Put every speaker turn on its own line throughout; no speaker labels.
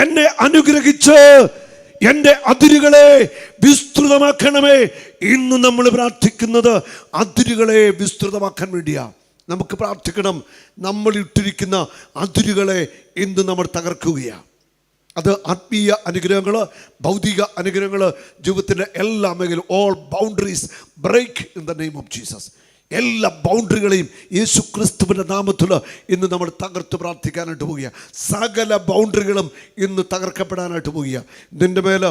എന്നെ അനുഗ്രഹിച്ച് എൻ്റെ അതിരുകളെ വിസ്തൃതമാക്കണമേ. ഇന്ന് നമ്മൾ പ്രാർത്ഥിക്കുന്നത് അതിരുകളെ വിസ്തൃതമാക്കാൻ വേണ്ടിയാ. നമുക്ക് പ്രാർത്ഥിക്കണം, നമ്മൾ ഇട്ടിരിക്കുന്ന അതിരുകളെ ഇന്ന് നമ്മൾ തകർക്കുകയാണ്. അത് ആത്മീയ അനുഗ്രഹങ്ങൾ, ഭൗതിക അനുഗ്രഹങ്ങൾ, ജീവിതത്തിൻ്റെ എല്ലാ മേഖലയും, all boundaries break in the name of Jesus. എല്ലാ ബൗണ്ടറികളെയും യേശു ക്രിസ്തുവിൻ്റെ നാമത്തിൽ ഇന്ന് നമ്മൾ തകർത്ത് പ്രാർത്ഥിക്കാനായിട്ട് പോവുക. സകല ബൗണ്ടറികളും ഇന്ന് തകർക്കപ്പെടാനായിട്ട് പോവുക. ഇതിൻ്റെ മേലെ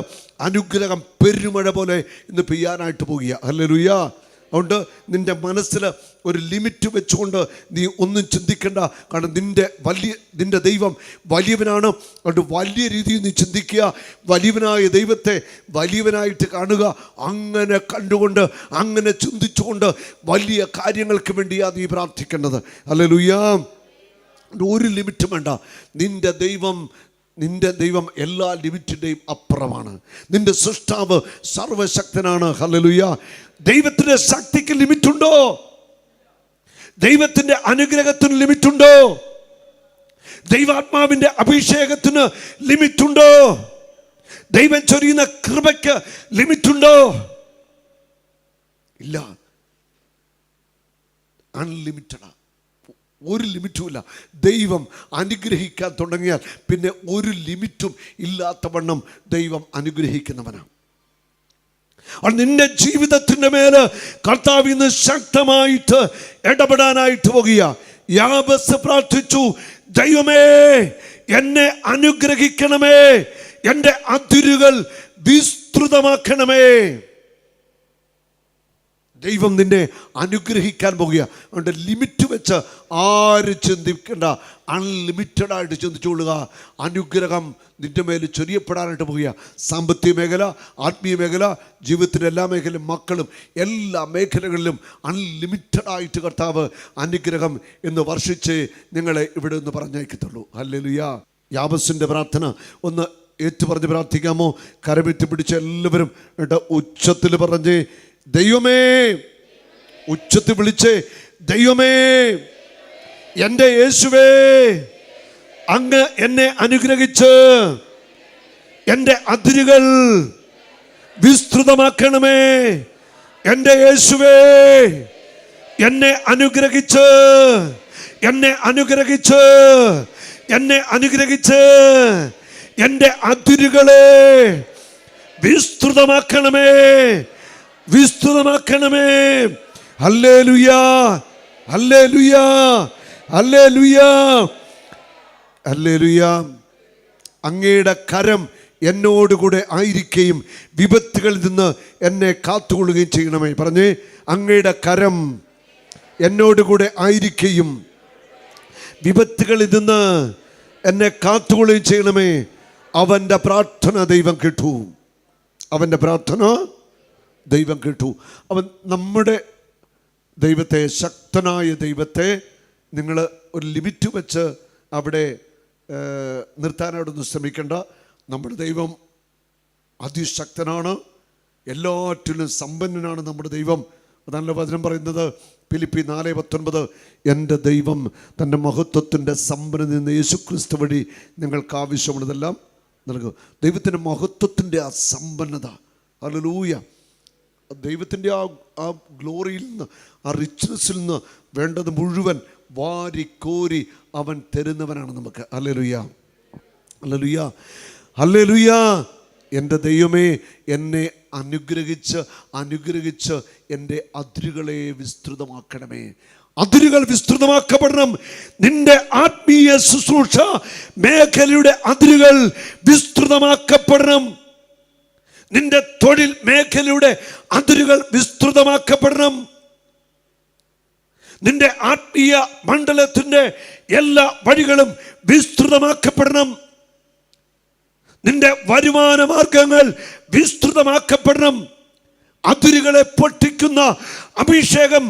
അനുഗ്രഹം പെരുമഴ പോലെ ഇന്ന് പെയ്യാനായിട്ട് പോവുക. ഹല്ലേലൂയ. അതുകൊണ്ട് നിൻ്റെ മനസ്സിൽ ഒരു ലിമിറ്റ് വെച്ചുകൊണ്ട് നീ ഒന്നും ചിന്തിക്കേണ്ട. കാരണം നിൻ്റെ ദൈവം വലിയവനാണ്. അതുകൊണ്ട് വലിയ രീതിയിൽ നീ ചിന്തിക്കുക. വലിയവനായ ദൈവത്തെ വലിയവനായിട്ട് കാണുക. അങ്ങനെ കണ്ടുകൊണ്ട്, അങ്ങനെ ചിന്തിച്ചുകൊണ്ട് വലിയ കാര്യങ്ങൾക്ക് വേണ്ടിയാണ് നീ പ്രാർത്ഥിക്കേണ്ടത്. ഹല്ലേലൂയ. ഒരു ലിമിറ്റും വേണ്ട. നിൻ്റെ ദൈവം എല്ലാ ലിമിറ്റിൻ്റെയും അപ്പുറമാണ്. നിൻ്റെ സൃഷ്ടാവ് സർവശക്തനാണ്. ഹല്ലേലൂയ. ദൈവത്തിൻ്റെ ശക്തിക്ക് ലിമിറ്റുണ്ടോ? ദൈവത്തിൻ്റെ അനുഗ്രഹത്തിന് ലിമിറ്റുണ്ടോ? ദൈവാത്മാവിൻ്റെ അഭിഷേകത്തിന് ലിമിറ്റുണ്ടോ? ദൈവം ചൊരിയുന്ന കൃപയ്ക്ക് ലിമിറ്റുണ്ടോ? ഇല്ല. അൺലിമിറ്റഡാ. ഒരു ലിമിറ്റുമില്ല. ദൈവം അനുഗ്രഹിക്കാൻ തുടങ്ങിയാൽ പിന്നെ ഒരു ലിമിറ്റും ഇല്ലാത്തവണ്ണം ദൈവം അനുഗ്രഹിക്കുന്നവനാണ്. നിന്റെ ജീവിതത്തിൻ്റെ മേല് കർത്താവ് ഇന്ന് ശക്തമായിട്ട് ഇടപെടാനായിട്ട് പോകുക. യാബേസ് പ്രാർത്ഥിച്ചു, ദൈവമേ എന്നെ അനുഗ്രഹിക്കണമേ, എൻ്റെ അതിരുകൾ വിസ്തൃതമാക്കണമേ. ദൈവം നിന്നെ അനുഗ്രഹിക്കാൻ പോകുക. അതുകൊണ്ട് ലിമിറ്റ് വെച്ച് ആരും ചിന്തിക്കേണ്ട. അൺലിമിറ്റഡായിട്ട് ചിന്തിച്ചുകൊള്ളുക. അനുഗ്രഹം നിൻ്റെ മേൽ ചൊരിയപ്പെടാനായിട്ട് പോകുക. സാമ്പത്തിക മേഖല, ആത്മീയ മേഖല, ജീവിതത്തിൻ്റെ എല്ലാ മേഖലയും, മക്കളും, എല്ലാ മേഖലകളിലും അൺലിമിറ്റഡായിട്ട് കർത്താവ് അനുഗ്രഹം എന്ന് വർഷിച്ച് നിങ്ങളെ ഇവിടെ നിന്ന് പറഞ്ഞയക്കത്തുള്ളൂ. ഹല്ലേലൂയ. യാബേസിൻ്റെ പ്രാർത്ഥന ഒന്ന് ഏറ്റുപറഞ്ഞ് പ്രാർത്ഥിക്കാമോ? കരമിറ്റ് പിടിച്ച് എല്ലാവരും ഉച്ചത്തിൽ പറഞ്ഞ്, ദൈവമേ, ഉച്ചത്തിൽ വിളിച്ച്, ദൈവമേ എൻ്റെ യേശുവേ, അങ്ങ് എന്നെ അനുഗ്രഹിച്ച് എൻ്റെ അതിരുകൾ വിസ്തൃതമാക്കണമേ. എൻ്റെ യേശുവേ എന്നെ അനുഗ്രഹിച്ച് എൻ്റെ അതിരുകളെ വിസ്തൃതമാക്കണമേ. Hallelujah, hallelujah, hallelujah, hallelujah. അങ്ങയുടെ കരം എന്നോടുകൂടെ ആയിരിക്കുകയും വിപത്തുകളിൽ നിന്ന് എന്നെ കാത്തുകൊള്ളുകയും ചെയ്യണമേ. പറഞ്ഞേ, അങ്ങയുടെ കരം എന്നോടുകൂടെ ആയിരിക്കുകയും വിപത്തുകളിൽ നിന്ന് എന്നെ കാത്തുകൊള്ളുകയും ചെയ്യണമേ. അവൻ്റെ പ്രാർത്ഥന ദൈവം കേട്ടു. അവൻ്റെ പ്രാർത്ഥന ദൈവം കേട്ടു. അവൻ നമ്മുടെ ദൈവത്തെ, ശക്തനായ ദൈവത്തെ നിങ്ങൾ ഒരു ലിമിറ്റ് വെച്ച് അവിടെ നിർത്താനായിട്ടൊന്നും ശ്രമിക്കേണ്ട. നമ്മുടെ ദൈവം അതിശക്തനാണ്, എല്ലാറ്റിലും സമ്പന്നനാണ് നമ്മുടെ ദൈവം. അതാണല്ലോ വചനം പറയുന്നത്, ഫിലിപ്പി 4:19, എൻ്റെ ദൈവം തൻ്റെ മഹത്വത്തിൻ്റെ സമ്പന്നതയിൽ നിന്ന് യേശുക്രിസ്തു വഴി നിങ്ങൾക്ക് ആവശ്യമുള്ളതെല്ലാം നൽകും. ദൈവത്തിൻ്റെ മഹത്വത്തിൻ്റെ ആ സമ്പന്നത, ഹല്ലേലൂയ, ദൈവത്തിൻ്റെ ആ ഗ്ലോറിയിൽ നിന്ന്, ആ റിച്ച്നെസ്സിൽ നിന്ന് വേണ്ടത് മുഴുവൻ വാരിക്കോരി അവൻ തരുന്നവനാണ് നമുക്ക്. Hallelujah, hallelujah, hallelujah. എൻ്റെ ദൈവമേ എന്നെ അനുഗ്രഹിച്ച് എൻ്റെ അതിരുകളെ വിസ്തൃതമാക്കണമേ. അതിരുകൾ വിസ്തൃതമാക്കപ്പെടണം. നിന്റെ ആത്മീയ ശുശ്രൂഷ മേഖലയുടെ അതിരുകൾ വിസ്തൃതമാക്കപ്പെടണം. നിന്റെ തൊഴിൽ മേഖലയുടെ അതിരുകൾ വിസ്തൃതമാക്കപ്പെടണം. നിന്റെ ആത്മീയ മണ്ഡലത്തിൻ്റെ എല്ലാ വഴികളും വിസ്തൃതമാക്കപ്പെടണം. നിന്റെ വരുമാന മാർഗങ്ങൾ വിസ്തൃതമാക്കപ്പെടണം. അതിരുകളെ പൊട്ടിക്കുന്ന അഭിഷേകം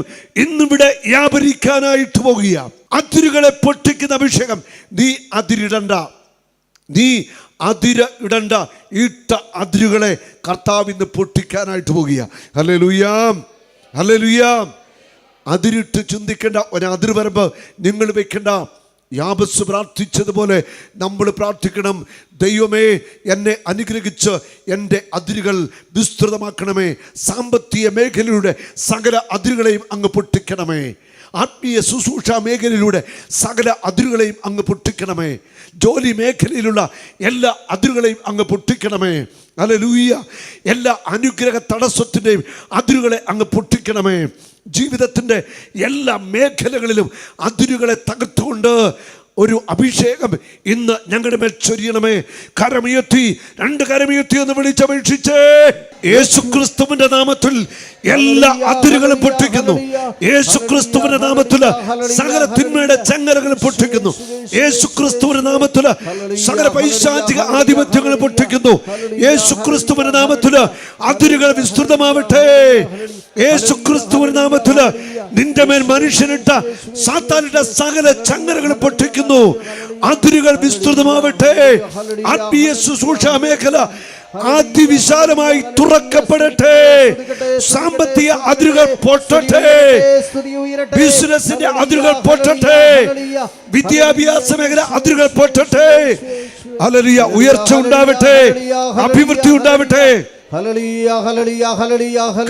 ഇന്നിവിടെ വ്യാപരിക്കാനായിട്ട് പോകുക. അതിരുകളെ പൊട്ടിക്കുന്ന അഭിഷേകം. നീ അതിരിടണ്ട, ഇട്ട അതിരുകളെ കർത്താവ് ഇന്ന് പൊട്ടിക്കാനായിട്ട് പോകുക. Hallelujah, hallelujah. അതിരിട്ട് ചിന്തിക്കേണ്ട, ഒരു അതിർ വരുമ്പോൾ നിങ്ങൾ വെക്കേണ്ട. യാബസ് പ്രാർത്ഥിച്ചതുപോലെ നമ്മൾ പ്രാർത്ഥിക്കണം. ദൈവമേ, എന്നെ അനുഗ്രഹിച്ച് എൻ്റെ അതിരുകൾ വിസ്തൃതമാക്കണമേ. സാമ്പത്തിക മേഖലയുടെ സകല അതിരുകളെയും അങ്ങ് പൊട്ടിക്കണമേ. ആത്മീയ ശുശ്രൂഷ മേഖലയിലൂടെ സകല അതിരുകളെയും അങ്ങ് പൊട്ടിക്കണമേ. ജോലി മേഖലയിലുള്ള എല്ലാ അതിരുകളെയും അങ്ങ് പൊട്ടിക്കണമേ. ഹല്ലേലൂയ. എല്ലാ അനുഗ്രഹ തടസ്സത്തിൻ്റെയും അതിരുകളെ അങ്ങ് പൊട്ടിക്കണമേ. ജീവിതത്തിൻ്റെ എല്ലാ മേഖലകളിലും അതിരുകളെ തകർത്തുകൊണ്ട് ഒരു അഭിഷേകം ഇന്ന് ഞങ്ങളുടെ മേൽ ചൊരിയണമേ. കരമുയർത്തി, 2 കരമുയർത്തി എന്ന് വിളിച്ചപേക്ഷിച്ചേ. യേശുക്രിസ്തുവിന്റെ നാമത്തിൽ എല്ലാ അതിരുകളും പൊട്ടിക്കുന്നു. യേശുക്രിസ്തുവിന്റെ നാമത്തിൽ സകല തിന്മയുടെ ചങ്ങലകളും പൊട്ടിക്കുന്നു. യേശുക്രിസ്തുവിന്റെ നാമത്തിൽ സകല പൈശാചിക ആധിപത്യങ്ങളും പൊട്ടിക്കുന്നു. യേശുക്രിസ്തുവിന്റെ നാമത്തിൽ അതിരുകൾ വിസ്തൃതമാവട്ടെ. യേശുക്രിസ്തുവിന്റെ നാമത്തിൽ നിന്റെ മേൽ മനുഷ്യനിട്ട സാത്താനിട്ട സകല ചങ്ങലകളും പൊട്ടിക്കുന്നു. അതിരുകൾ വിസ്തൃതമാവട്ടെ. ആത്മീയ ശുശ്രൂഷ മേഖല അതിവിശാലമായി തുറക്കപ്പെടട്ടെ. സാമ്പത്തിക അതിരുകൾ പൊട്ടട്ടെ. ബിസിനസിന്റെ അതിരുകൾ പൊട്ടട്ടെ. വിദ്യാഭ്യാസ മേഖല അതിരുകൾ പൊട്ടട്ടെ. ഹല്ലേലൂയ. ഉയർച്ച ഉണ്ടാവട്ടെ, അഭിവൃദ്ധി ഉണ്ടാവട്ടെ.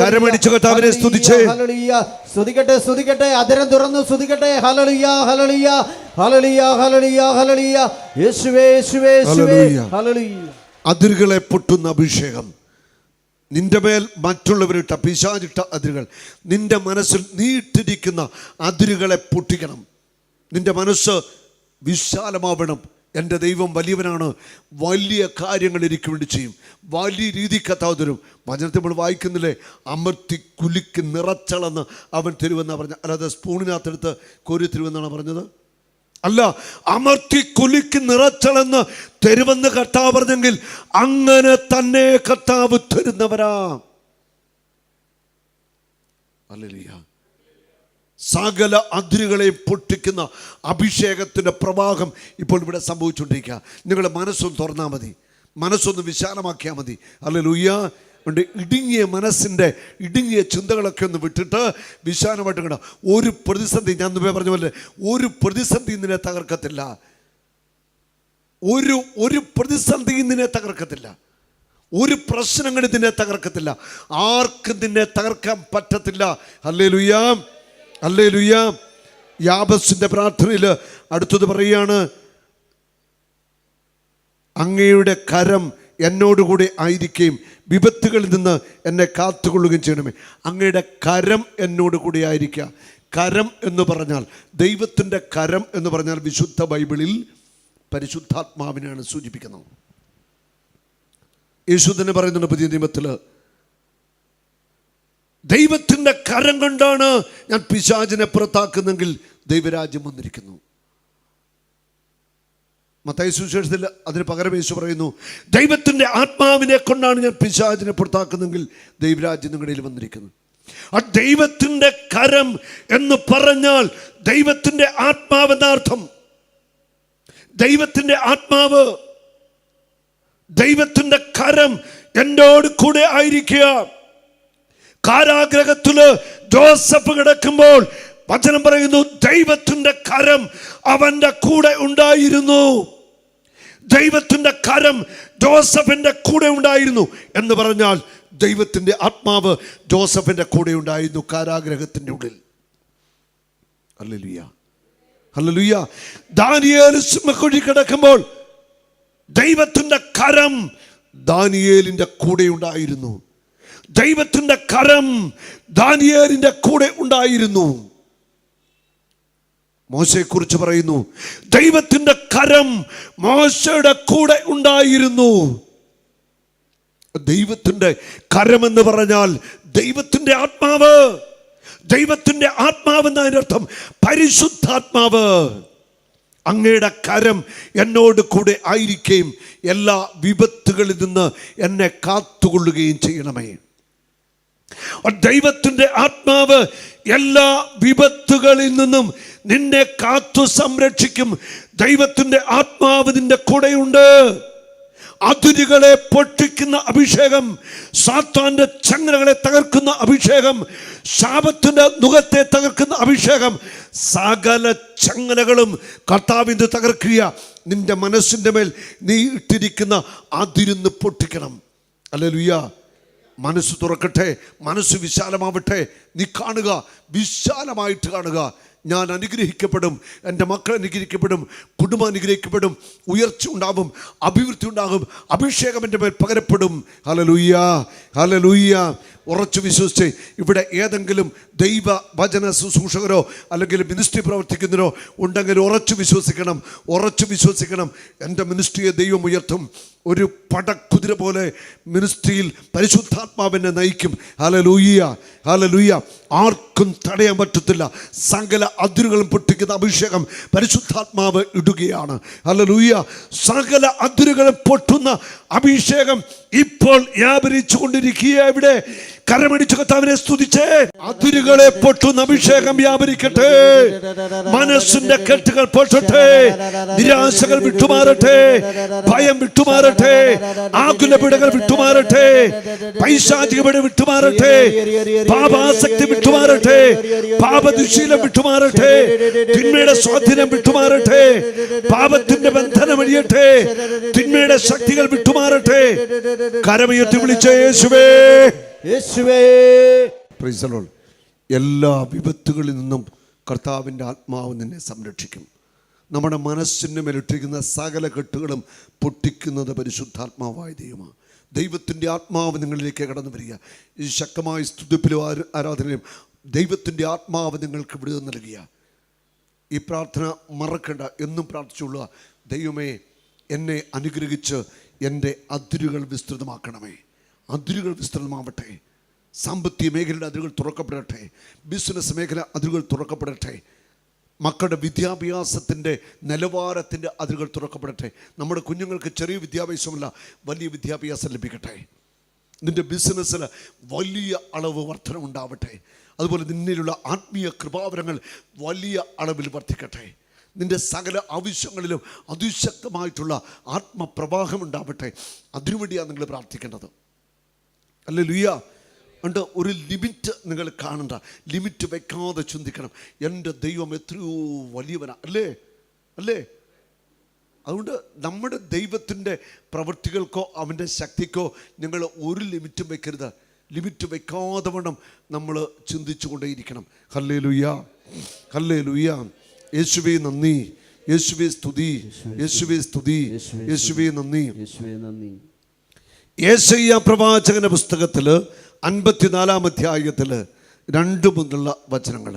കരമടിച്ചു കർത്താവിനെ സ്തുതിച്ചേ.
സ്തുതിക്കട്ടെ, സ്തുതിക്കട്ടെ, അതിരം തുറന്നു സ്തുതിക്കട്ടെ. Hallelujah, hallelujah, hallelujah, hallelujah, hallelujah. യേശുവേ, യേശുവേ, യേശുവേ. ഹല്ലേലൂയ.
അതിരുകളെ പൊട്ടുന്ന അഭിഷേകം നിന്റെ മേൽ മറ്റുള്ളവരിട്ട പിശാചിട്ട അതിരുകൾ, നിന്റെ മനസ്സിൽ നീട്ടിരിക്കുന്ന അതിരുകളെ പൊട്ടിക്കണം. നിന്റെ മനസ്സ് വിശാലമാവണം. എൻ്റെ ദൈവം വലിയവനാണ്, വലിയ കാര്യങ്ങൾ എനിക്ക് വേണ്ടി ചെയ്യും, വലിയ രീതി കർത്താവ് തരും. വചനത്തിൽ നമ്മൾ വായിക്കുന്നില്ലേ, അമർത്തി കുലുക്കി നിറച്ചളന്ന് അവൻ തരുമെന്നാണ് പറഞ്ഞത്. അല്ലാതെ സ്പൂണിനകത്തെടുത്ത് കോരി തരുമെന്നാണ് പറഞ്ഞത്. അല്ല, അമർത്തി കുലുക്കി നിറച്ചളന്ന് തരുമെന്ന് കർത്താവ് പറഞ്ഞെങ്കിൽ അങ്ങനെ തന്നെ കർത്താവ് തരുന്നവരാ. ഹല്ലേലൂയ. സകല അതിരുകളെയും പൊട്ടിക്കുന്ന അഭിഷേകത്തിൻ്റെ പ്രവാഹം ഇപ്പോൾ ഇവിടെ സംഭവിച്ചുകൊണ്ടിരിക്കുക. നിങ്ങളുടെ മനസ്സൊന്ന് തുറന്നാൽ മതി, മനസ്സൊന്ന് വിശാലമാക്കിയാൽ മതി. ഹല്ലേലൂയ. ഉണ്ട് ഇടുങ്ങിയ മനസ്സിൻ്റെ ഇടുങ്ങിയ ചിന്തകളൊക്കെ ഒന്ന് വിട്ടിട്ട് വിശാലമായിട്ട് കണ്ട ഒരു പ്രതിസന്ധി, ഞാൻ മുമ്പേ പറഞ്ഞ പോലെ ഒരു പ്രതിസന്ധി നിന്നെ തകർക്കത്തില്ല. ഒരു പ്രതിസന്ധി നിന്നെ തകർക്കത്തില്ല. ഒരു പ്രശ്നങ്ങൾ നിന്നെ തകർക്കത്തില്ല. ആർക്കും നിന്നെ തകർക്കാൻ പറ്റത്തില്ല. Hallelujah, hallelujah. യാബസിന്റെ പ്രാർത്ഥനയിൽ അടുത്തത് പറയുകയാണ്, അങ്ങയുടെ കരം എന്നോടുകൂടി ആയിരിക്കുകയും വിപത്തുകളിൽ നിന്ന് എന്നെ കാത്തുകൊള്ളുകയും ചെയ്യണമേ. അങ്ങയുടെ കരം എന്നോട് കൂടി ആയിരിക്കുക. കരം എന്ന് പറഞ്ഞാൽ, ദൈവത്തിൻ്റെ കരം എന്ന് പറഞ്ഞാൽ വിശുദ്ധ ബൈബിളിൽ പരിശുദ്ധാത്മാവിനെയാണ് സൂചിപ്പിക്കുന്നത്. യേശു തന്നെ പറയുന്നുണ്ട് പുതിയ നിയമത്തിൽ, ദൈവത്തിൻ്റെ കരം കൊണ്ടാണ് ഞാൻ പിശാചിനെ പുറത്താക്കുന്നെങ്കിൽ ദൈവരാജ്യം വന്നിരിക്കുന്നു. മത്തായി സുവിശേഷത്തിൽ അതിന് പകരം യേശു പറയുന്നു, ദൈവത്തിൻ്റെ ആത്മാവിനെ കൊണ്ടാണ് ഞാൻ പിശാചിനെ പുറത്താക്കുന്നെങ്കിൽ ദൈവരാജ്യം നിങ്ങളുടെ വന്നിരിക്കുന്നു. ആ ദൈവത്തിൻ്റെ കരം എന്ന് പറഞ്ഞാൽ ദൈവത്തിൻ്റെ ആത്മാവ് എന്നർത്ഥം. ദൈവത്തിൻ്റെ ആത്മാവ്, ദൈവത്തിൻ്റെ കരം എന്നോട് കൂടെ ആയിരിക്കുക. കാരാഗ്രഹത്തില് ജോസഫ് കിടക്കുമ്പോൾ വചനം പറയുന്നു, ദൈവത്തിൻ്റെ കരം അവന്റെ കൂടെ ഉണ്ടായിരുന്നു. ദൈവത്തിൻ്റെ കരം ജോസഫിന്റെ കൂടെ ഉണ്ടായിരുന്നു എന്ന് പറഞ്ഞാൽ ദൈവത്തിൻ്റെ ആത്മാവ് ജോസഫിന്റെ കൂടെ ഉണ്ടായിരുന്നു കാരാഗ്രഹത്തിൻ്റെ ഉള്ളിൽ. Hallelujah, hallelujah. ദാനിയേൽ സിംഹക്കുഴി കിടക്കുമ്പോൾ ദൈവത്തിൻ്റെ കരം ദാനിയേലിന്റെ കൂടെ ഉണ്ടായിരുന്നു. ദൈവത്തിൻ്റെ കരം ദാനിയേലിന്റെ കൂടെ ഉണ്ടായിരുന്നു. മോശയെക്കുറിച്ച് പറയുന്നു, ദൈവത്തിൻ്റെ കരം മോശയുടെ കൂടെ ഉണ്ടായിരുന്നു. ദൈവത്തിൻ്റെ കരമെന്ന് പറഞ്ഞാൽ ദൈവത്തിൻ്റെ ആത്മാവ്. ദൈവത്തിൻ്റെ ആത്മാവ് എന്നതിനർത്ഥം പരിശുദ്ധാത്മാവ്. അങ്ങയുടെ കരം എന്നോട് കൂടെ ആയിരിക്കുകയും എല്ലാ വിപത്തുകളിൽ നിന്ന് എന്നെ കാത്തുകൊള്ളുകയും ചെയ്യണമേ. ദൈവത്തിൻ്റെ ആത്മാവ് എല്ലാ വിപത്തുകളിൽ നിന്നും നിന്നെ കാത്തു സംരക്ഷിക്കും. ദൈവത്തിൻ്റെ ആത്മാവ് നിന്റെ കൂടെയുണ്ട്. അതിരുകളെ പൊട്ടിക്കുന്ന അഭിഷേകം, സാത്താന്റെ ചങ്ങലകളെ തകർക്കുന്ന അഭിഷേകം, ശാപത്തിന്റെ നുകത്തെ തകർക്കുന്ന അഭിഷേകം, സകല ചങ്ങലകളും കർത്താവിന്റെ തകർക്കുക. നിന്റെ മനസ്സിന്റെ മേൽ നീ ഇട്ടിരിക്കുന്ന അതിരുന്ന് പൊട്ടിക്കണം. ഹല്ലേലൂയ. മനസ്സ് തുറക്കട്ടെ, മനസ്സ് വിശാലമാവട്ടെ. നീ കാണുക, വിശാലമായിട്ട് കാണുക. ഞാൻ അനുഗ്രഹിക്കപ്പെടും, എൻ്റെ മക്കൾ അനുഗ്രഹിക്കപ്പെടും, കുടുംബം അനുഗ്രഹിക്കപ്പെടും, ഉയർച്ച ഉണ്ടാകും, അഭിവൃദ്ധി ഉണ്ടാകും, അഭിഷേകം എൻ്റെ മേൽ പകരപ്പെടും. Hallelujah, hallelujah. ഉറച്ചു വിശ്വസിച്ച് ഇവിടെ ഏതെങ്കിലും ദൈവ വചന ശുശ്രൂഷകരോ അല്ലെങ്കിൽ മിനിസ്ട്രി പ്രവർത്തിക്കുന്നവരോ ഉണ്ടെങ്കിൽ ഉറച്ചു വിശ്വസിക്കണം, ഉറച്ചു വിശ്വസിക്കണം. എൻ്റെ മിനിസ്ട്രിയെ ദൈവം ഉയർത്തും. ഒരു പടക്കുതിര പോലെ മിനിസ്ട്രിയിൽ പരിശുദ്ധാത്മാവിനെ നയിക്കും. Hallelujah, hallelujah. ആർക്കും തടയാൻ പറ്റത്തില്ല. സകല അതിരുകളും പൊട്ടിക്കുന്ന അഭിഷേകം പരിശുദ്ധാത്മാവ് ഇടുകയാണ്. ഹല്ലേലൂയ. സകല അതിരുകളും പൊട്ടുന്ന അഭിഷേകം ഇപ്പോൾ വ്യാപരിച്ചു കൊണ്ടിരിക്കുക. ഇവിടെ കരമടിച്ച് കർത്താവിനെ സ്തുതിച്ചേ. അതിരുകളെ പൊട്ടുന്ന അഭിഷേകം വ്യാപരിക്കട്ടെ. മനസ്സിന്റെ കെട്ടുകൾ പൊട്ടട്ടെ, നിരാശകൾ വിട്ടുമാറട്ടെ, ഭയം വിട്ടുമാറട്ടെ, ആകുലപിടകൾ വിട്ടുമാറട്ടെ, പൈശാചിക പിട വിട്ടുമാറട്ടെ, പാപാസക്തി വിട്ടുമാറട്ടെ, പാപദുശീലം വിട്ടുമാറട്ടെ, തിന്മയുടെ സ്വാധീനം വിട്ടുമാറട്ടെ, പാപത്തിന്റെ ബന്ധനം അഴിയട്ടെ, തിന്മയുടെ ശക്തികൾ വിട്ടുമാറട്ടെ. കരമുയർത്തി വിളിച്ച യേശുവേ,
യേശുവേ.
Praise the Lord. എല്ലാ വിപത്തുകളിൽ നിന്നും കർത്താവിൻ്റെ ആത്മാവ് നിന്നെ സംരക്ഷിക്കും. നമ്മുടെ മനസ്സിൻ്റെ മേലിട്ടിരിക്കുന്ന സകല കെട്ടുകളും പൊട്ടിക്കുന്നത് പരിശുദ്ധാത്മാവായ ദൈവമാണ്. ദൈവത്തിൻ്റെ ആത്മാവ് നിങ്ങളിലേക്ക് കടന്നു വരിക. ഈ ശക്തമായ സ്തുതിപ്പിലും ആരാധനയിലും ദൈവത്തിൻ്റെ ആത്മാവ് നിങ്ങൾക്ക് വിടുതൽ നൽകുക. ഈ പ്രാർത്ഥന മറക്കണ്ട, എന്നും പ്രാർത്ഥിച്ചുകൊള്ളുക. ദൈവമേ, എന്നെ അനുഗ്രഹിച്ച് എൻ്റെ അതിരുകൾ വിസ്തൃതമാക്കണമേ. അതിരുകൾ വിസ്തൃതമാവട്ടെ. സാമ്പത്തിക മേഖലയുടെ അതിരുകൾ തുറക്കപ്പെടട്ടെ. ബിസിനസ് മേഖല അതിരുകൾ തുറക്കപ്പെടട്ടെ. മക്കളുടെ വിദ്യാഭ്യാസത്തിൻ്റെ നിലവാരത്തിൻ്റെ അതിരുകൾ തുറക്കപ്പെടട്ടെ. നമ്മുടെ കുഞ്ഞുങ്ങൾക്ക് ചെറിയ വിദ്യാഭ്യാസമല്ല, വലിയ വിദ്യാഭ്യാസം ലഭിക്കട്ടെ. നിൻ്റെ ബിസിനസ്സിൽ വലിയ അളവ് വർധന ഉണ്ടാവട്ടെ. അതുപോലെ നിന്നിലുള്ള ആത്മീയ കൃപാവരങ്ങൾ വലിയ അളവിൽ വർദ്ധിക്കട്ടെ. നിൻ്റെ സകല ആവശ്യങ്ങളിലും അതിശക്തമായിട്ടുള്ള ആത്മപ്രവാഹം ഉണ്ടാവട്ടെ. അതിനുവേണ്ടിയാണ് നിങ്ങൾ പ്രാർത്ഥിക്കേണ്ടത്. ഹല്ലേലൂയ. ഉണ്ട്. ഒരു ലിമിറ്റ് നിങ്ങൾ കാണണ്ട, ലിമിറ്റ് വെക്കാതെ ചിന്തിക്കണം. എൻ്റെ ദൈവം എത്രയോ വലിയവനാണ്, അല്ലേ അല്ലേ? അതുകൊണ്ട് നമ്മുടെ ദൈവത്തിൻ്റെ പ്രവൃത്തികൾക്കോ അവൻ്റെ ശക്തിക്കോ നിങ്ങൾ ഒരു ലിമിറ്റും വെക്കരുത്. ലിമിറ്റ് വെക്കാതെ വേണം നമ്മൾ ചിന്തിച്ചു കൊണ്ടേയിരിക്കണം. Hallelujah, hallelujah. യേശുവേ നന്ദി, യേശുവേ സ്തുതി, യേശുവേ സ്തുതി, യേശുവേ നന്ദി. യേശയ്യാ പ്രവാചകന്റെ പുസ്തകത്തിൽ 54-ാം അധ്യായത്തിൽ 2 മുതലുള്ള വചനങ്ങൾ.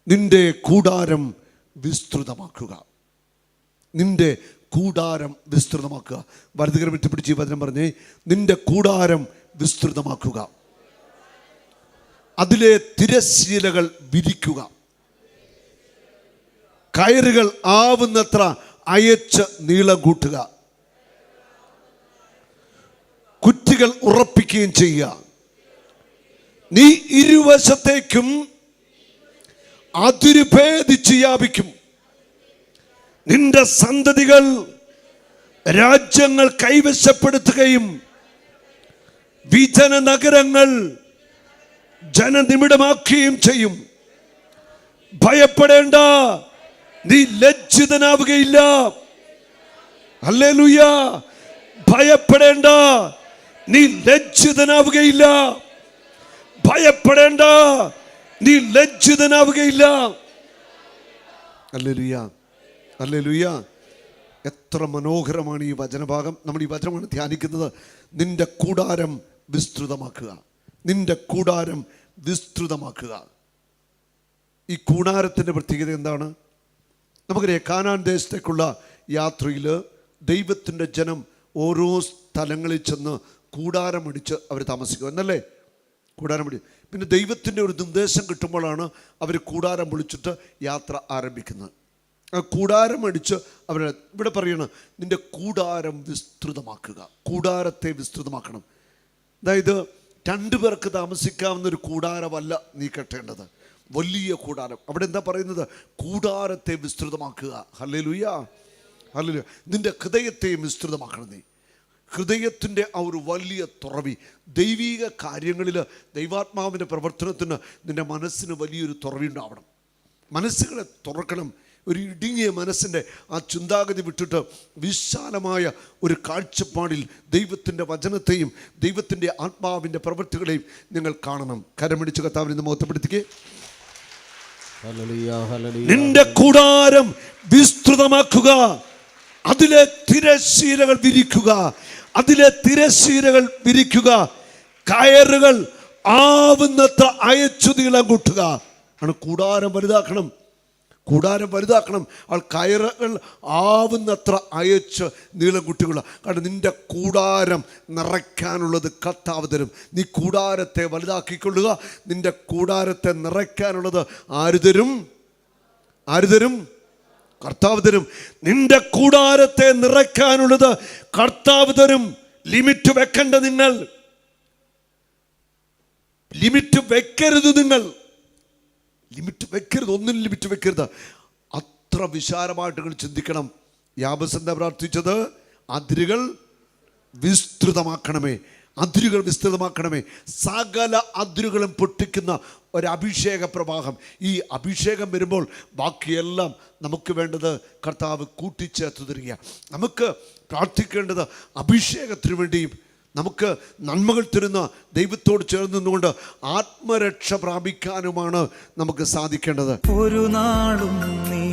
നിന്റെ കൂടാരം വിസ്തൃതമാക്കുക, നിന്റെ കൂടാരം വിസ്തൃതമാക്കുക. വലതുകരം വിട്ടുപിടിച്ച് ഈ വചനം പറഞ്ഞേ. നിന്റെ കൂടാരം വിസ്തൃതമാക്കുക, അതിലെ തിരശ്ശീലകൾ വിരിക്കുക, കയറുകൾ ആവുന്നത്ര അയച്ച് നീളം കൂട്ടുക, കുറ്റികൾ ഉറപ്പിക്കുകയും ചെയ്യുക. നീ ഇരുവശത്തേക്കും അതിരുഭേദിച്ച് വ്യാപിക്കും. നിന്റെ സന്തതികൾ രാജ്യങ്ങൾ കൈവശപ്പെടുത്തുകയും വിജന നഗരങ്ങൾ ജനനിമിടമാക്കുകയും ചെയ്യും. ഭയപ്പെടേണ്ട, നീ ലജ്ജിതനാവുകയില്ല. ഹല്ലേലൂയ. ഭയപ്പെടേണ്ട, നീ ലജ്ജിതനാവുകയില്ല. ഭയപ്പെടേണ്ട, നീ ലജ്ജിതനാവുകയില്ല. Hallelujah, hallelujah. എത്ര മനോഹരമാണ് ഈ വചനഭാഗം. നമ്മൾ ഈ വചനമാണ് ധ്യാനിക്കുന്നത്. നിന്റെ കൂടാരം വിസ്തൃതമാക്കുക, നിന്റെ കൂടാരം വിസ്തൃതമാക്കുക. ഈ കൂടാരത്തിൻ്റെ പ്രത്യേകത എന്താണ്? നമുക്കറിയാം, കാനാൻ ദേശത്തേക്കുള്ള യാത്രയിൽ ദൈവത്തിൻ്റെ ജനം ഓരോ സ്ഥലങ്ങളിൽ ചെന്ന് കൂടാരമടിച്ച് അവർ താമസിക്കുക എന്നല്ലേ? കൂടാരമടി. പിന്നെ ദൈവത്തിൻ്റെ ഒരു നിർദ്ദേശം കിട്ടുമ്പോഴാണ് അവർ കൂടാരം വിളിച്ചിട്ട് യാത്ര ആരംഭിക്കുന്നത്. ആ കൂടാരമടിച്ച് അവർ ഇവിടെ പറയണം, നിൻ്റെ കൂടാരം വിസ്തൃതമാക്കുക. കൂടാരത്തെ വിസ്തൃതമാക്കണം. അതായത് 2 പേർക്ക് താമസിക്കാവുന്നൊരു കൂടാരമല്ല നീ കെട്ടേണ്ടത്, വലിയ കൂടാരം. അവിടെ എന്താ പറയുന്നത്? കൂടാരത്തെ വിസ്തൃതമാക്കുക. Hallelujah, hallelujah. നിൻ്റെ ഹൃദയത്തെയും വിസ്തൃതമാക്കണം. നീ ഹൃദയത്തിൻ്റെ ആ ഒരു വലിയ തുറവി, ദൈവിക കാര്യങ്ങളിൽ ദൈവാത്മാവിൻ്റെ പ്രവർത്തനത്തിന് നിൻ്റെ മനസ്സിന് വലിയൊരു തുറവി ഉണ്ടാവണം. മനസ്സുകളെ തുറക്കണം. ഒരു ഇടുങ്ങിയ മനസ്സിൻ്റെ ആ ചിന്താഗതി വിട്ടിട്ട് വിശാലമായ ഒരു കാഴ്ചപ്പാടിൽ ദൈവത്തിൻ്റെ വചനത്തെയും ദൈവത്തിൻ്റെ ആത്മാവിൻ്റെ പ്രവൃത്തികളെയും നിങ്ങൾ കാണണം. കരമിടിച്ച് കർത്താവിനെ ഇന്ന് മഹത്വപ്പെടുത്തിക്കേ. നിന്റെ കൂടാരം വിസ്തൃതമാക്കുക, അതിലെ തിരശ്ശീലകൾ വിരിക്കുക, അതിലെ തിരശ്ശീലകൾ വിരിക്കുക, കയറുകൾ ആവുന്നത്ര അയച്ചു നീളം കൂട്ടുക. ആണ് കൂടാരം വലുതാക്കണം. കൂടാരം വലുതാക്കണം. കയറുകൾ ആവുന്നത്ര അയച്ച് നീളം കൂട്ടിക്കൊള്ളുക. കാരണം നിന്റെ കൂടാരം നിറയ്ക്കാനുള്ളത് കർത്താവ് തരും. നീ കൂടാരത്തെ വലുതാക്കിക്കൊള്ളുക. നിന്റെ കൂടാരത്തെ നിറയ്ക്കാനുള്ളത് ആര് തരും? ആര് തരും? കർത്താവ് തരും. നിന്റെ കൂടാരത്തെ നിറയ്ക്കാനുള്ളത് കർത്താവ് തരും. ലിമിറ്റ് വെക്കണ്ട. നിങ്ങൾ ലിമിറ്റ് വെക്കരുത്. നിങ്ങൾ ലിമിറ്റ് വെക്കരുത്. ഒന്നിനും ലിമിറ്റ് വെക്കരുത്. അത്ര വിശാലമായിട്ട് നിങ്ങൾ ചിന്തിക്കണം. യാബേസ് എന്താ പ്രാർത്ഥിച്ചത്? അതിരുകൾ വിസ്തൃതമാക്കണമേ, അതിരുകൾ വിസ്തൃതമാക്കണമേ. സകല അതിരുകളും പൊട്ടിക്കുന്ന ഒരഭിഷേക പ്രവാഹം. ഈ അഭിഷേകം വരുമ്പോൾ ബാക്കിയെല്ലാം നമുക്ക് വേണ്ടത് കർത്താവ് കൂട്ടിച്ചേർത്ത് തരിക. നമുക്ക് പ്രാർത്ഥിക്കേണ്ടത് അഭിഷേകത്തിന് വേണ്ടിയും നമുക്ക് നന്മകൾ തരുന്ന ദൈവത്തോട് ചേർന്ന് നിന്നുകൊണ്ട് ആത്മരക്ഷ പ്രാപിക്കാനുമാണ് നമുക്ക് സാധിക്കേണ്ടത്.
ഒരു നാളും നീ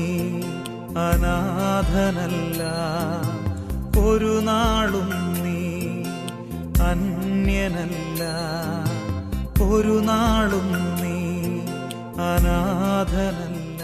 അനാഥനല്ല, ഒരു നാളും നീ അന്യനല്ല, ഒരു നാളും നീ അനാഥനല്ല.